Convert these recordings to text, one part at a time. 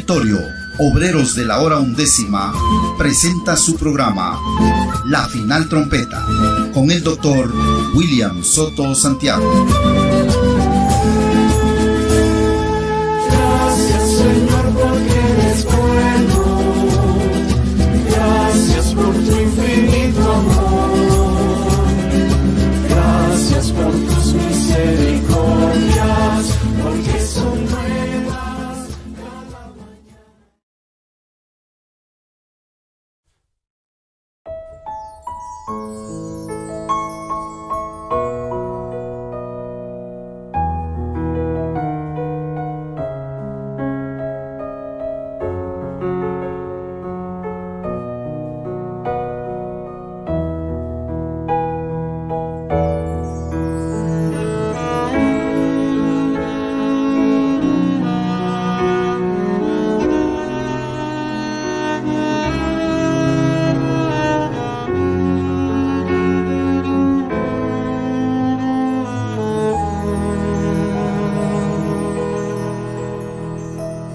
Territorio Obreros de la Hora Undécima presenta su programa La Final Trompeta con el doctor William Soto Santiago. Gracias, Señor, porque eres bueno. Gracias por tu infinito amor. Gracias por tus misericordias, porque son nuevas cada mañana.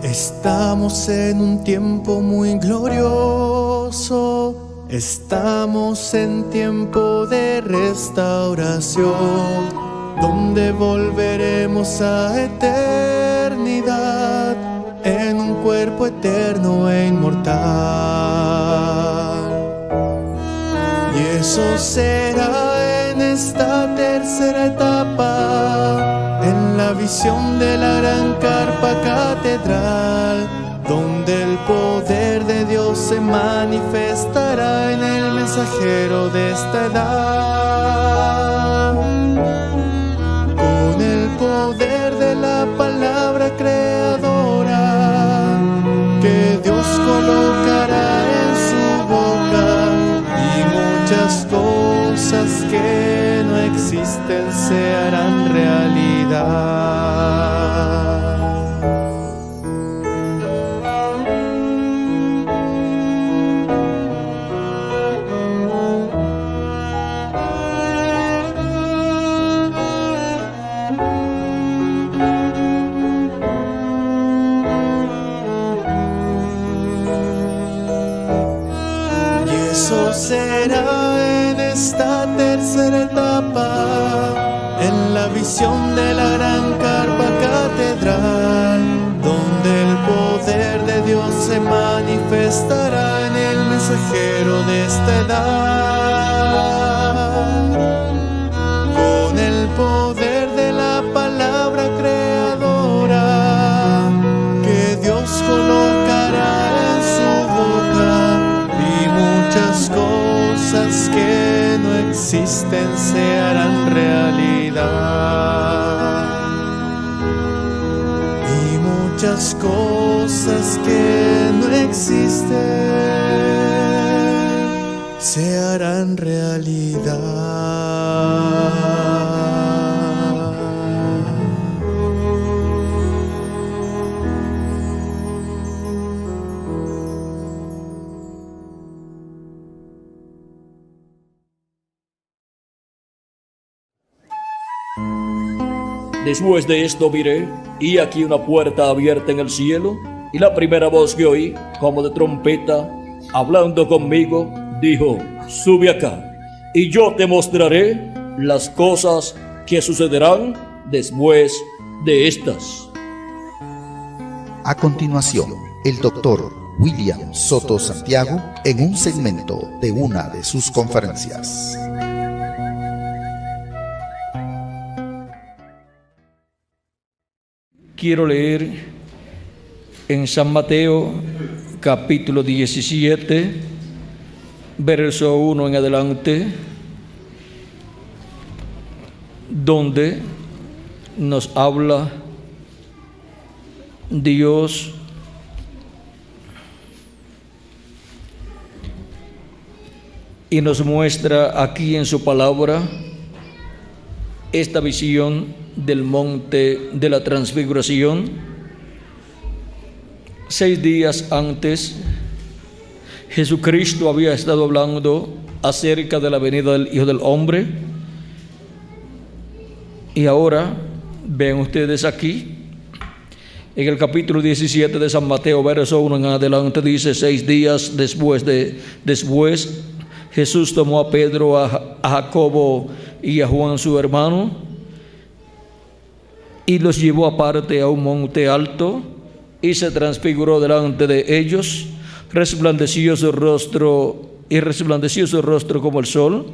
Estamos en un tiempo muy glorioso, estamos en tiempo de restauración, donde volveremos a eternidad, en un cuerpo eterno e inmortal. Y eso será en esta tercera etapa, en la visión de la gran carpa catedral, donde el poder de Dios se manifestará en el mensajero de esta edad. Con el poder de la palabra creadora que Dios colocará en su boca, y muchas cosas que no existen se harán realidad. Y eso será en esta tercera etapa, en la visión de la gran carpa catedral, donde el poder de Dios se manifestará en el mensajero de esta edad. Con el poder de la palabra creadora que Dios colocará en su boca, y muchas cosas que no existen se harán realidad. Y muchas cosas que no existen se harán realidad. Después de esto miré, y aquí una puerta abierta en el cielo, y la primera voz que oí, como de trompeta, hablando conmigo, dijo: sube acá, y yo te mostraré las cosas que sucederán después de estas. A continuación, el doctor William Soto Santiago en un segmento de una de sus conferencias. Quiero leer en San Mateo capítulo 17, verso 1 en adelante, donde nos habla Dios y nos muestra aquí en su palabra esta visión del monte de la transfiguración. 6 días antes, Jesucristo había estado hablando acerca de la venida del Hijo del Hombre, y ahora ven ustedes aquí En el capítulo 17 de San Mateo, verso 1 en adelante, dice: 6 días después, Jesús tomó a Pedro, a Jacobo y a Juan su hermano, y los llevó aparte a un monte alto, y se transfiguró delante de ellos. Resplandeció su rostro como el sol,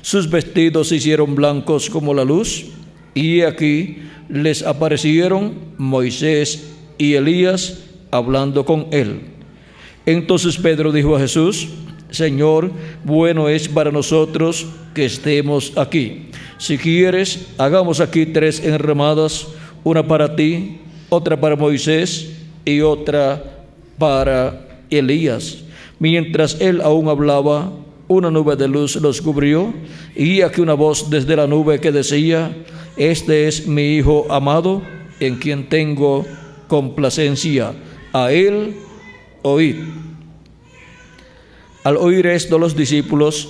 sus vestidos se hicieron blancos como la luz, y aquí les aparecieron Moisés y Elías hablando con él. Entonces Pedro dijo a Jesús: Señor, bueno es para nosotros que estemos aquí. Si quieres, hagamos aquí 3 enramadas, una para ti, otra para Moisés y otra para Elías. Mientras él aún hablaba, una nube de luz los cubrió, y aquí una voz desde la nube que decía: Este es mi Hijo amado, en quien tengo complacencia. A él oíd. Al oír esto, los discípulos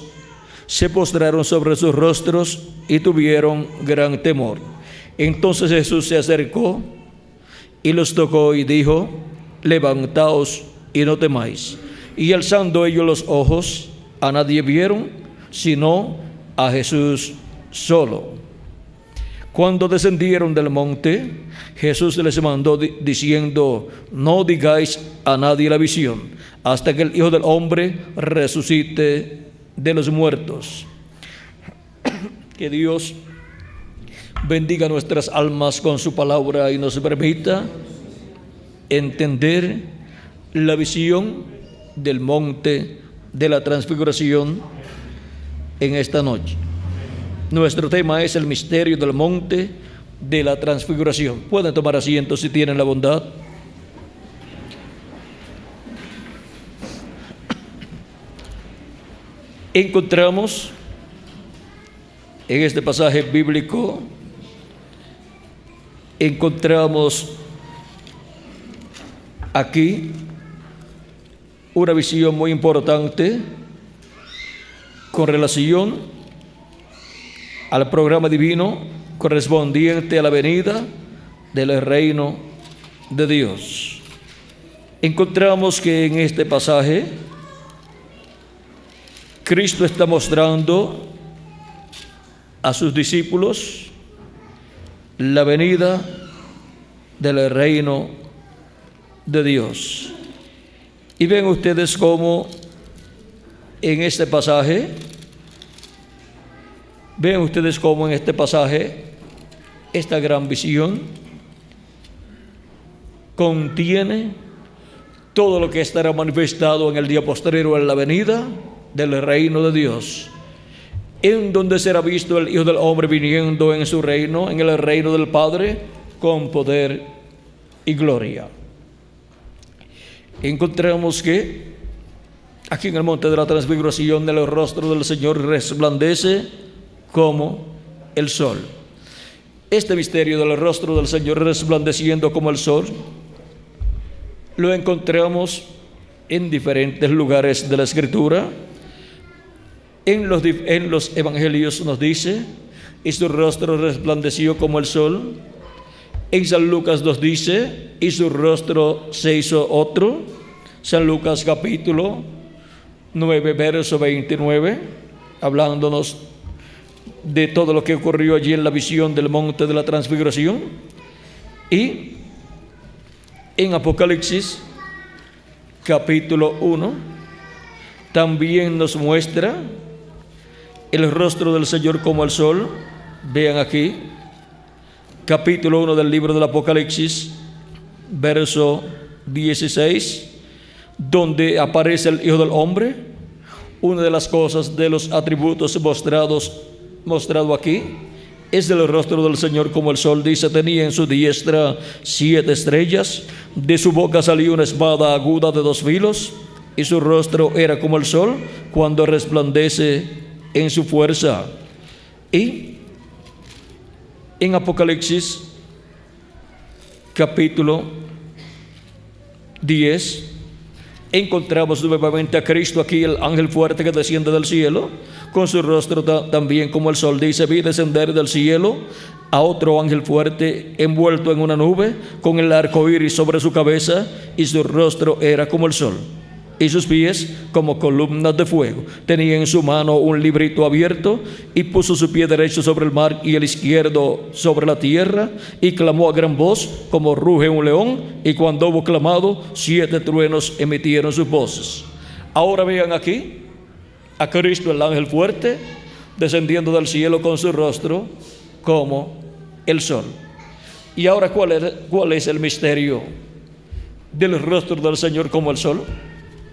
se postraron sobre sus rostros y tuvieron gran temor. Entonces Jesús se acercó y los tocó y dijo: Levantaos y no temáis. Y alzando ellos los ojos, a nadie vieron, sino a Jesús solo. Cuando descendieron del monte, Jesús les mandó diciendo: No digáis a nadie la visión, hasta que el Hijo del Hombre resucite de los muertos. Que Dios bendiga nuestras almas con su palabra y nos permita entender la visión del monte de la transfiguración en esta noche. Nuestro tema es el misterio del monte de la transfiguración. Pueden tomar asiento si tienen la bondad. Encontramos en este pasaje bíblico, aquí una visión muy importante con relación al programa divino correspondiente a la venida del reino de Dios. Encontramos que en este pasaje Cristo está mostrando a sus discípulos la venida del reino de Dios. Y ven ustedes cómo en este pasaje, esta gran visión contiene todo lo que estará manifestado en el día postrero en la venida del reino de Dios, en donde será visto el Hijo del Hombre viniendo en su reino, en el reino del Padre, con poder y gloria. Encontramos que aquí en el monte de la transfiguración el rostro del Señor resplandece como el sol. Este misterio del rostro del Señor resplandeciendo como el sol lo encontramos en diferentes lugares de la Escritura. En los evangelios nos dice: y su rostro resplandeció como el sol. En San Lucas nos dice: y su rostro se hizo otro. San Lucas capítulo 9, verso 29, hablándonos de todo lo que ocurrió allí en la visión del monte de la transfiguración. Y en Apocalipsis capítulo 1 también nos muestra el rostro del Señor como el sol. Vean aquí, capítulo 1 del libro del Apocalipsis, verso 16, donde aparece el Hijo del Hombre. Una de las cosas, de los atributos mostrado aquí, es el rostro del Señor como el sol. Dice: tenía en su diestra 7 estrellas, de su boca salió una espada aguda de 2 filos, y su rostro era como el sol cuando resplandece en su fuerza. Y en Apocalipsis capítulo 10 encontramos nuevamente a Cristo aquí, el ángel fuerte que desciende del cielo, con su rostro también como el sol. Dice: vi descender del cielo a otro ángel fuerte, envuelto en una nube, con el arco iris sobre su cabeza, y su rostro era como el sol, y sus pies como columnas de fuego. Tenía en su mano un librito abierto, y puso su pie derecho sobre el mar y el izquierdo sobre la tierra, y clamó a gran voz como ruge un león, y cuando hubo clamado, 7 truenos emitieron sus voces. Ahora vean aquí a Cristo, el ángel fuerte, descendiendo del cielo con su rostro como el sol. Y ahora, ¿cuál es el misterio del rostro del Señor como el sol?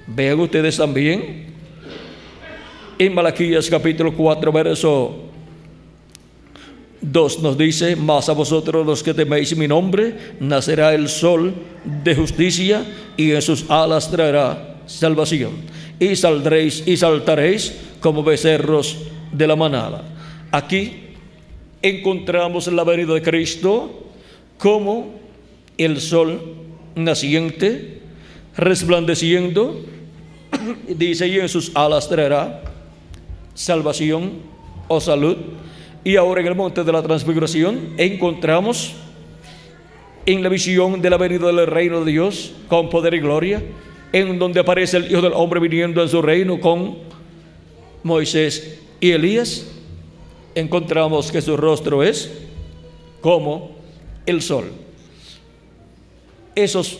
Vean ustedes también en Malaquías capítulo 4 verso 2 nos dice: mas a vosotros los que teméis mi nombre nacerá el sol de justicia, y en sus alas traerá salvación, y saldréis y saltaréis como becerros de la manada. Aquí encontramos la venida de Cristo como el sol naciente, resplandeciendo. Dice: y en sus alas traerá salvación o salud. Y ahora en el monte de la transfiguración encontramos en la visión de la venida del reino de Dios con poder y gloria, en donde aparece el Hijo del Hombre viniendo en su reino con Moisés y Elías. Encontramos que su rostro es como el sol. Esos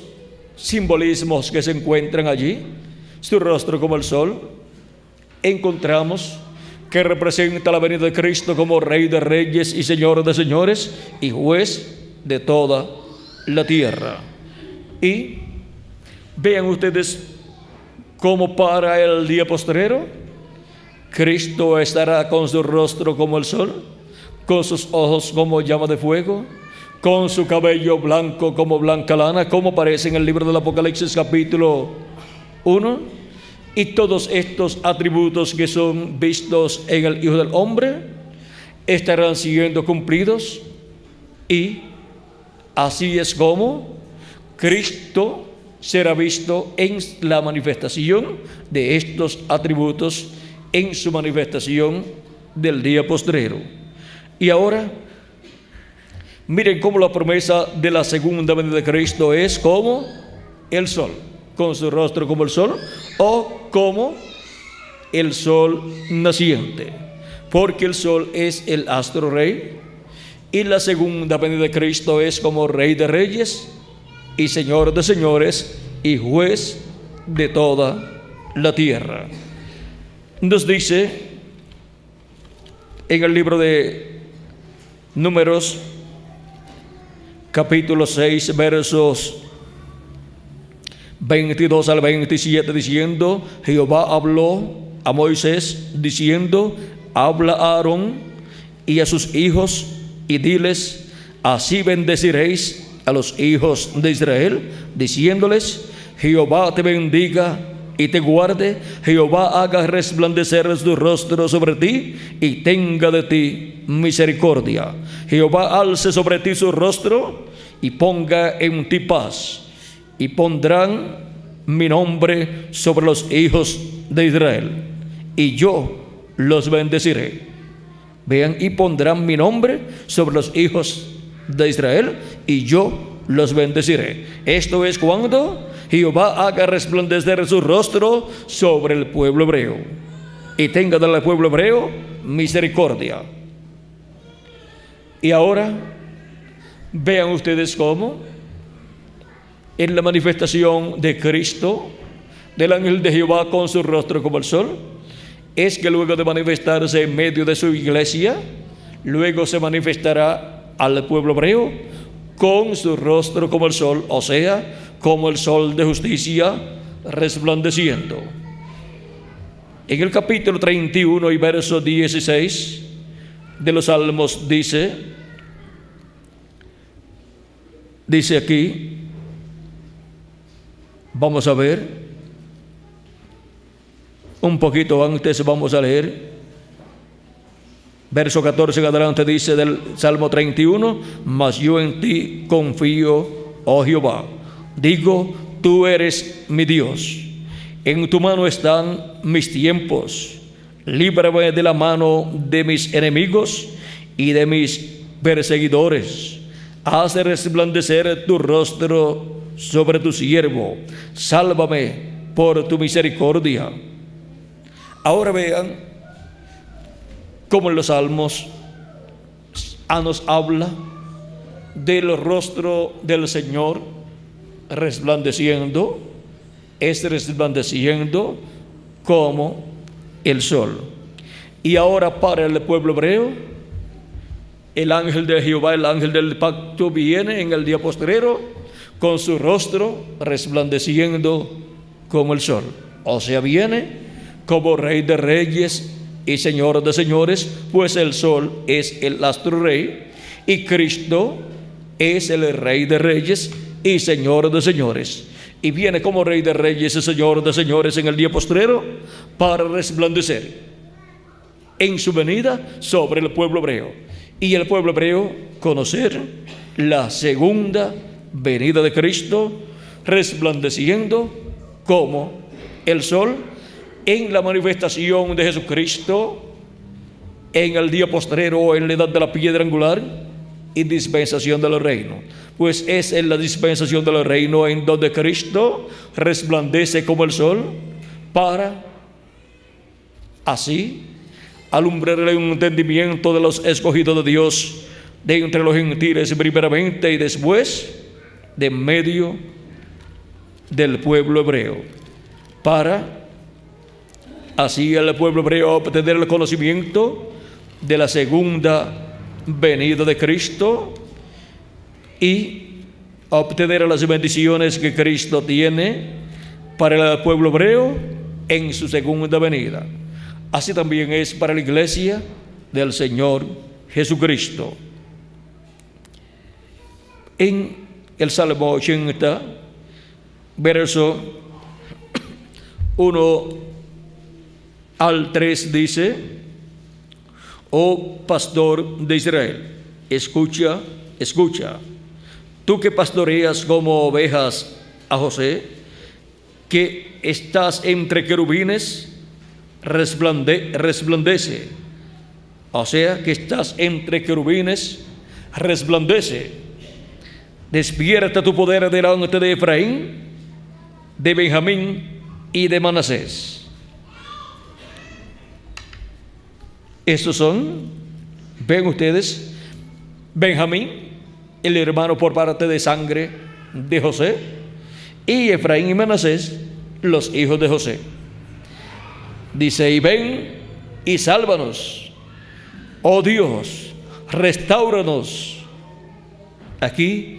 simbolismos que se encuentran allí, su rostro como el sol, encontramos que representa la venida de Cristo como Rey de Reyes y Señor de Señores y Juez de toda la tierra. Y vean ustedes cómo para el día postrero Cristo estará con su rostro como el sol, con sus ojos como llama de fuego, con su cabello blanco como blanca lana, como aparece en el libro del Apocalipsis capítulo 1. Y todos estos atributos que son vistos en el Hijo del Hombre estarán siendo cumplidos, y así es como Cristo será visto en la manifestación de estos atributos, en su manifestación del día postrero. Y ahora miren cómo la promesa de la segunda venida de Cristo es como el sol, con su rostro como el sol, o como el sol naciente, porque el sol es el astro rey, y la segunda venida de Cristo es como Rey de Reyes y Señor de Señores y Juez de toda la tierra. Nos dice en el libro de Números capítulo 6 versos 22 al 27, diciendo: Jehová habló a Moisés diciendo: habla a Aarón y a sus hijos y diles: así bendeciréis a los hijos de Israel, diciéndoles: Jehová te bendiga y te guarde, Jehová haga resplandecer su rostro sobre ti y tenga de ti misericordia, Jehová alce sobre ti su rostro y ponga en ti paz, y pondrán mi nombre sobre los hijos de Israel, y yo los bendeciré. Vean: y pondrán mi nombre sobre los hijos de Israel, y yo los bendeciré. Esto es cuando Jehová haga resplandecer su rostro sobre el pueblo hebreo y tenga del pueblo hebreo misericordia. Y ahora vean ustedes cómo en la manifestación de Cristo, del ángel de Jehová con su rostro como el sol, es que luego de manifestarse en medio de su iglesia, luego se manifestará al pueblo hebreo con su rostro como el sol, o sea, como el sol de justicia resplandeciendo. En el capítulo 31 y verso 16 de los Salmos dice aquí, vamos a ver, un poquito antes vamos a leer, verso 14 en adelante, dice del Salmo 31: mas yo en ti confío, oh Jehová. Digo, tú eres mi Dios. En tu mano están mis tiempos. Líbrame de la mano de mis enemigos y de mis perseguidores. Haz resplandecer tu rostro sobre tu siervo. Sálvame por tu misericordia. Ahora vean cómo en los salmos nos habla del rostro del Señor resplandeciendo, resplandeciendo como el sol. Y ahora para el pueblo hebreo, el ángel de Jehová, el ángel del pacto, viene en el día postrero con su rostro resplandeciendo como el sol. O sea, viene como Rey de Reyes y Señor de Señores, pues el sol es el astro rey y Cristo es el Rey de Reyes y Señor de Señores. Y viene como Rey de Reyes y Señor de Señores en el día postrero para resplandecer en su venida sobre el pueblo hebreo. Y el pueblo hebreo conocer la segunda venida de Cristo, resplandeciendo como el sol en la manifestación de Jesucristo en el día postrero, en la edad de la piedra angular y dispensación del reino. Pues es en la dispensación del reino en donde Cristo resplandece como el sol para así alumbrar el entendimiento de los escogidos de Dios de entre los gentiles primeramente y después de en medio del pueblo hebreo, para así el pueblo hebreo obtener el conocimiento de la segunda venida de Cristo y obtener las bendiciones que Cristo tiene para el pueblo hebreo en su segunda venida. Así también es para la iglesia del Señor Jesucristo. En el Salmo 80, verso 1 al 3 dice: oh pastor de Israel, escucha, escucha, tú que pastoreas como ovejas a José, que estás entre querubines, resplandece. O sea, que estás entre querubines, resplandece. Despierta tu poder delante de Efraín, de Benjamín y de Manasés. Estos son, ven ustedes, Benjamín, el hermano por parte de sangre de José, y Efraín y Manasés, los hijos de José. Dice: y ven y sálvanos, oh Dios, restáuranos. Aquí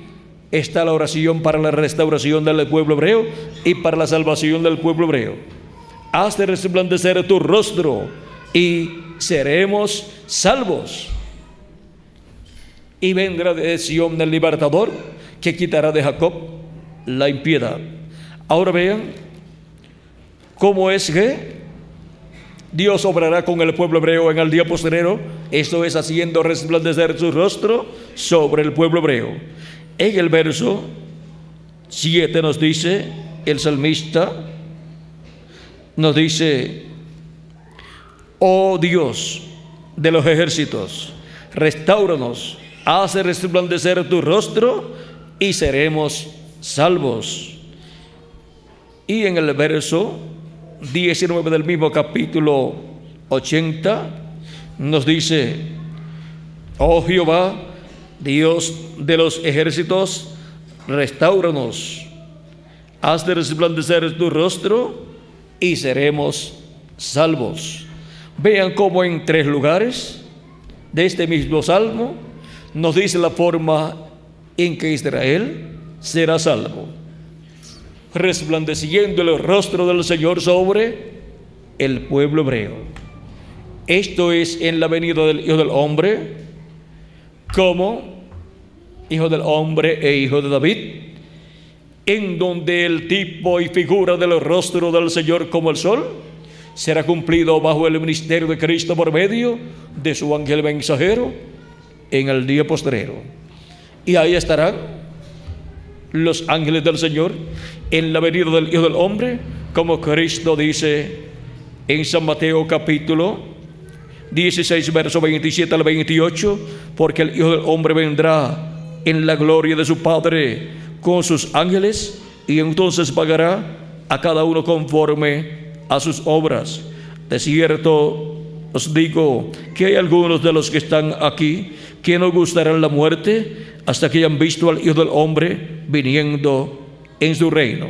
está la oración para la restauración del pueblo hebreo y para la salvación del pueblo hebreo. Haz de resplandecer tu rostro y seremos salvos. Y vendrá de Sión el libertador, que quitará de Jacob la impiedad. Ahora vean cómo es que Dios obrará con el pueblo hebreo en el día postrero. Esto es haciendo resplandecer su rostro sobre el pueblo hebreo. En el verso 7 nos dice el salmista, nos dice: oh Dios de los ejércitos, restáuranos, haz resplandecer tu rostro y seremos salvos. Y en el verso 19 del mismo capítulo 80 nos dice: oh Jehová, Dios de los ejércitos, restáuranos, haz de resplandecer tu rostro y seremos salvos. Vean cómo en 3 lugares de este mismo salmo nos dice la forma en que Israel será salvo: resplandeciendo el rostro del Señor sobre el pueblo hebreo. Esto es en la venida del Hijo del Hombre, como Hijo del Hombre e Hijo de David, en donde el tipo y figura del rostro del Señor como el sol será cumplido bajo el ministerio de Cristo por medio de su ángel mensajero en el día postrero. Y ahí estarán los ángeles del Señor en la venida del Hijo del Hombre como Cristo dice en San Mateo capítulo 16, verso 27 al 28, porque el Hijo del Hombre vendrá en la gloria de su Padre con sus ángeles, y entonces pagará a cada uno conforme a sus obras. De cierto os digo que hay algunos de los que están aquí que no gustarán la muerte hasta que hayan visto al Hijo del Hombre viniendo en su reino.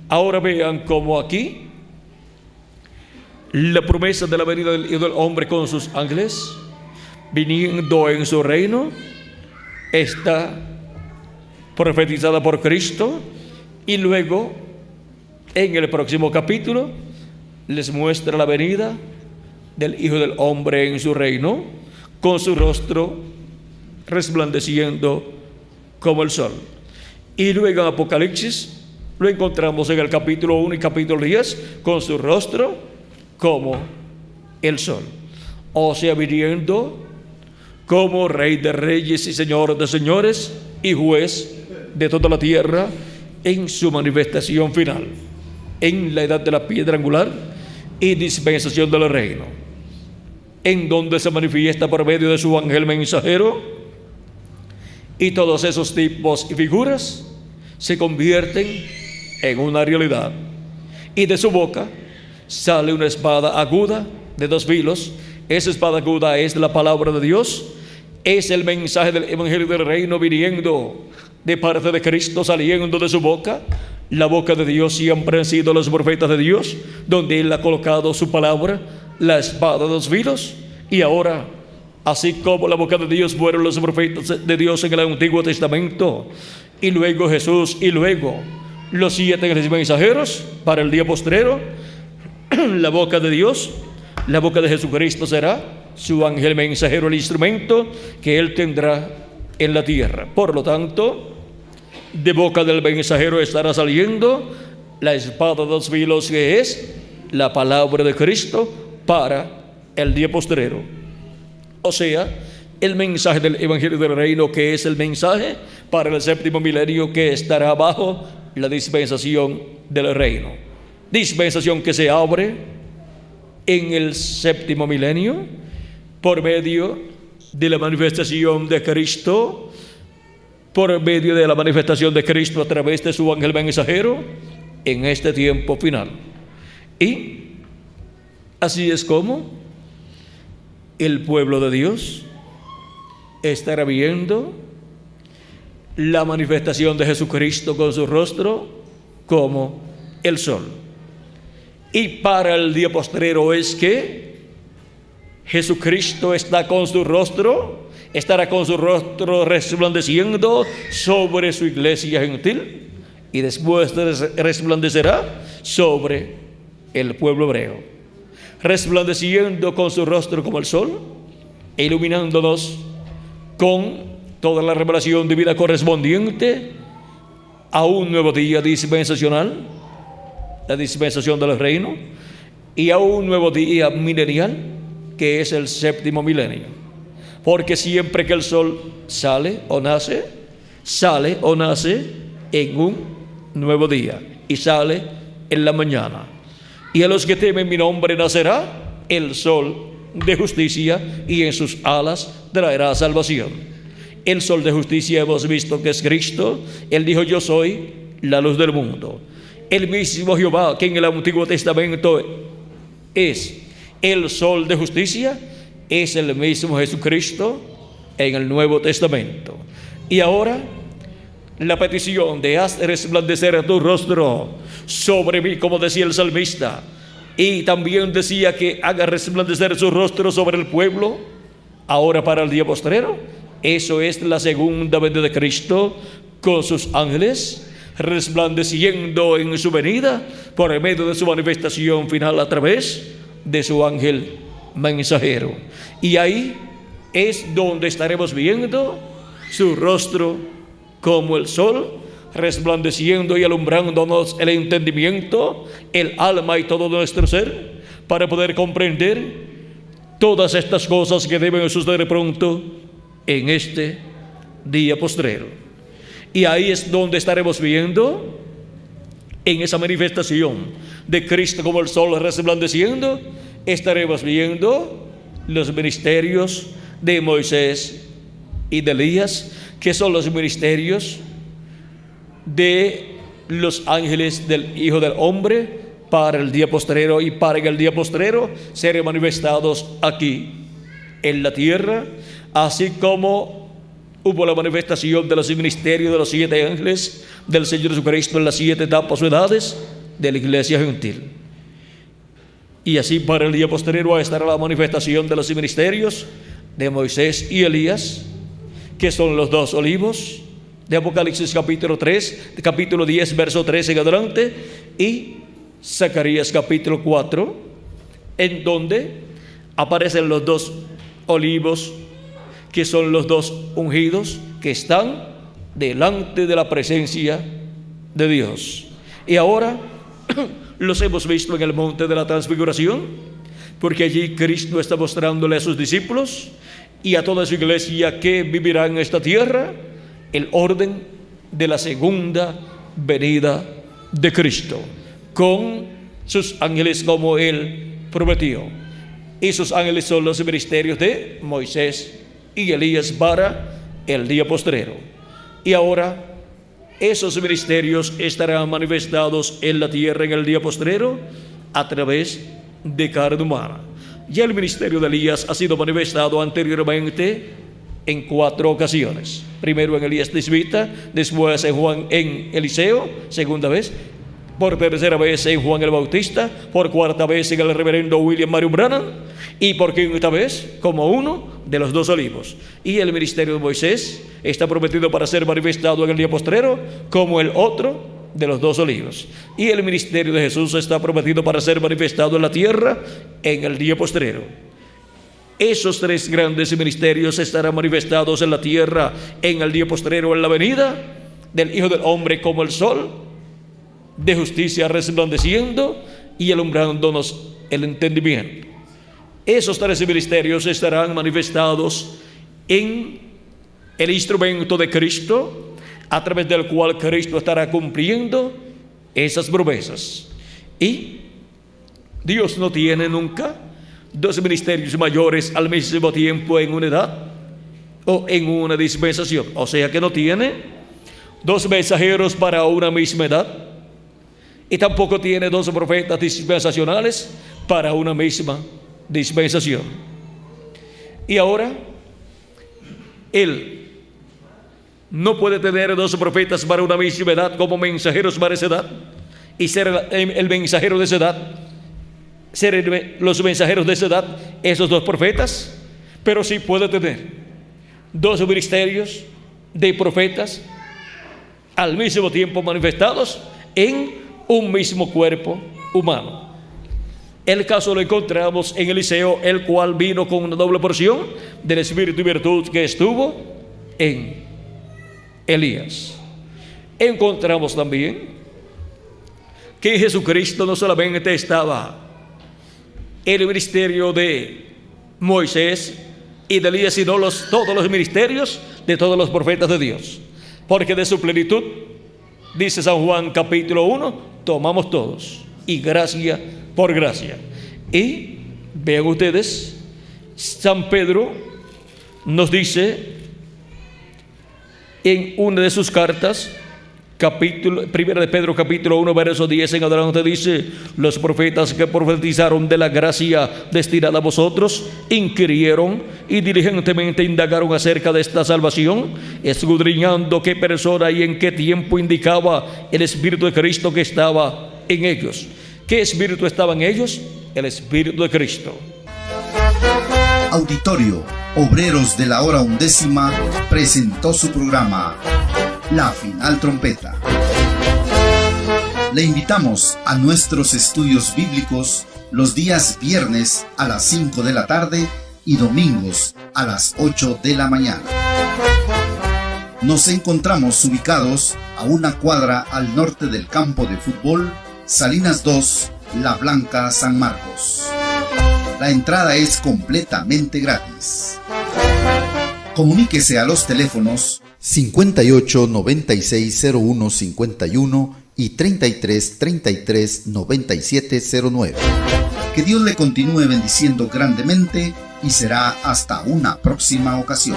Ahora vean cómo aquí la promesa de la venida del Hijo del Hombre con sus ángeles viniendo en su reino está profetizada por Cristo, y luego en el próximo capítulo les muestra la venida del Hijo del Hombre en su reino con su rostro resplandeciendo como el sol. Y luego en Apocalipsis lo encontramos en el capítulo 1 y capítulo 10 con su rostro como el sol, o sea, viniendo como Rey de reyes y Señor de señores y juez de toda la tierra en su manifestación final, en la edad de la piedra angular y dispensación del reino, en donde se manifiesta por medio de su ángel mensajero, y todos esos tipos y figuras se convierten en una realidad, y de su boca sale una espada aguda de 2 filos. Esa espada aguda es la palabra de Dios, es el mensaje del evangelio del reino viniendo de parte de Cristo, saliendo de su boca. La boca de Dios siempre han sido los profetas de Dios, donde Él ha colocado su palabra, la espada de 2 filos. Y ahora, así como la boca de Dios fueron los profetas de Dios en el Antiguo Testamento, y luego Jesús, y luego los 7 mensajeros para el día postrero, la boca de Dios, la boca de Jesucristo será su ángel mensajero, el instrumento que Él tendrá en la tierra. Por lo tanto, de boca del mensajero estará saliendo la espada de 2 filos, que es la palabra de Cristo para el día postrero, o sea, el mensaje del evangelio del reino, que es el mensaje para el 7º milenio, que estará bajo la dispensación del reino, dispensación que se abre en el 7º milenio por medio de la manifestación de Cristo, por medio de la manifestación de Cristo a través de su ángel mensajero en este tiempo final. Y así es como el pueblo de Dios estará viendo la manifestación de Jesucristo con su rostro como el sol. Y para el día postrero es que Jesucristo estará con su rostro resplandeciendo sobre su iglesia gentil, y después resplandecerá sobre el pueblo hebreo, resplandeciendo con su rostro como el sol e iluminándonos con toda la revelación divina correspondiente a un nuevo día dispensacional, la dispensación del reino, y a un nuevo día milenial, que es el 7º milenio. Porque siempre que el sol sale o nace en un nuevo día, y sale en la mañana. Y a los que temen mi nombre nacerá el sol de justicia, y en sus alas traerá salvación. El sol de justicia hemos visto que es Cristo. Él dijo: yo soy la luz del mundo. El mismo Jehová que en el Antiguo Testamento es el sol de justicia, es el mismo Jesucristo en el Nuevo Testamento. Y ahora la petición de haz resplandecer tu rostro sobre mí, como decía el salmista, y también decía que haga resplandecer su rostro sobre el pueblo, ahora para el día postrero. Eso es la segunda venida de Cristo con sus ángeles, resplandeciendo en su venida por medio de su manifestación final a través de su ángel mensajero. Y ahí es donde estaremos viendo su rostro como el sol, resplandeciendo y alumbrándonos el entendimiento, el alma y todo nuestro ser, para poder comprender todas estas cosas que deben suceder pronto en este día postrero. Y ahí es donde estaremos viendo En esa manifestación de Cristo como el sol resplandeciendo, estaremos viendo los ministerios de Moisés y de Elías, que son los ministerios de los ángeles del Hijo del Hombre para el día postrero, y para el día postrero serán manifestados aquí en la tierra, así como hubo la manifestación de los ministerios de los 7 ángeles del Señor Jesucristo en las 7 etapas o edades de la iglesia gentil. Y así para el día posterior estará la manifestación de los ministerios de Moisés y Elías, que son los 2 olivos de Apocalipsis capítulo 3, capítulo 10, verso 13 en adelante, y Zacarías capítulo 4, en donde aparecen los 2 olivos, que son los 2 ungidos que están delante de la presencia de Dios. Y ahora los hemos visto en el monte de la transfiguración, porque allí Cristo está mostrándole a sus discípulos y a toda su iglesia que vivirá en esta tierra el orden de la segunda venida de Cristo, con sus ángeles como Él prometió. Y sus ángeles son los ministerios de Moisés y Elías para el día postrero. Y ahora esos ministerios estarán manifestados en la tierra en el día postrero a través de carne humana. Ya el ministerio de Elías ha sido manifestado anteriormente en 4 ocasiones. Primero en Elías Tisbita, después en Juan en Eliseo, segunda vez, por tercera vez en Juan el Bautista, por cuarta vez en el reverendo William Marion Branham, y por quinta vez como uno de los 2 olivos. Y el ministerio de Moisés está prometido para ser manifestado en el día postrero como el otro de los 2 olivos. Y el ministerio de Jesús está prometido para ser manifestado en la tierra en el día postrero. Esos 3 grandes ministerios estarán manifestados en la tierra en el día postrero, en la venida del Hijo del Hombre como el sol de justicia resplandeciendo y alumbrándonos el entendimiento. Esos 3 ministerios estarán manifestados en el instrumento de Cristo, a través del cual Cristo estará cumpliendo esas promesas. Y Dios no tiene nunca 2 ministerios mayores al mismo tiempo en una edad o en una dispensación. O sea que no tiene 2 mensajeros para una misma edad, y tampoco tiene 2 profetas dispensacionales para una misma dispensación. Y ahora Él no puede tener 2 profetas para una misma edad como mensajeros para esa edad y ser el mensajero de esa edad, ser los mensajeros de esa edad esos 2 profetas, pero sí puede tener 2 ministerios de profetas al mismo tiempo manifestados en un mismo cuerpo humano. El caso lo encontramos en Eliseo, el cual vino con una doble porción del espíritu y virtud que estuvo en Elías. Encontramos también que Jesucristo no solamente estaba en el ministerio de Moisés y de Elías, sino todos los ministerios de todos los profetas de Dios, porque de su plenitud, dice San Juan capítulo 1, tomamos todos, y gracia por gracia. Y vean ustedes, San Pedro nos dice en una de sus cartas, primera de Pedro capítulo 1, verso 10 en adelante, dice: los profetas que profetizaron de la gracia destinada a vosotros inquirieron y diligentemente indagaron acerca de esta salvación, escudriñando qué persona y en qué tiempo indicaba el Espíritu de Cristo que estaba en ellos. ¿Qué espíritu estaba en ellos? El Espíritu de Cristo. Auditorio Obreros de la Hora Undécima presentó su programa La Final Trompeta. Le invitamos a nuestros estudios bíblicos los días viernes a las 5 de la tarde y domingos a las 8 de la mañana. Nos encontramos ubicados a una cuadra al norte del campo de fútbol Salinas 2, La Blanca, San Marcos. La entrada es completamente gratis. Comuníquese a los teléfonos 58 96 01 51 y 33 33 9709. Que Dios le continúe bendiciendo grandemente y será hasta una próxima ocasión.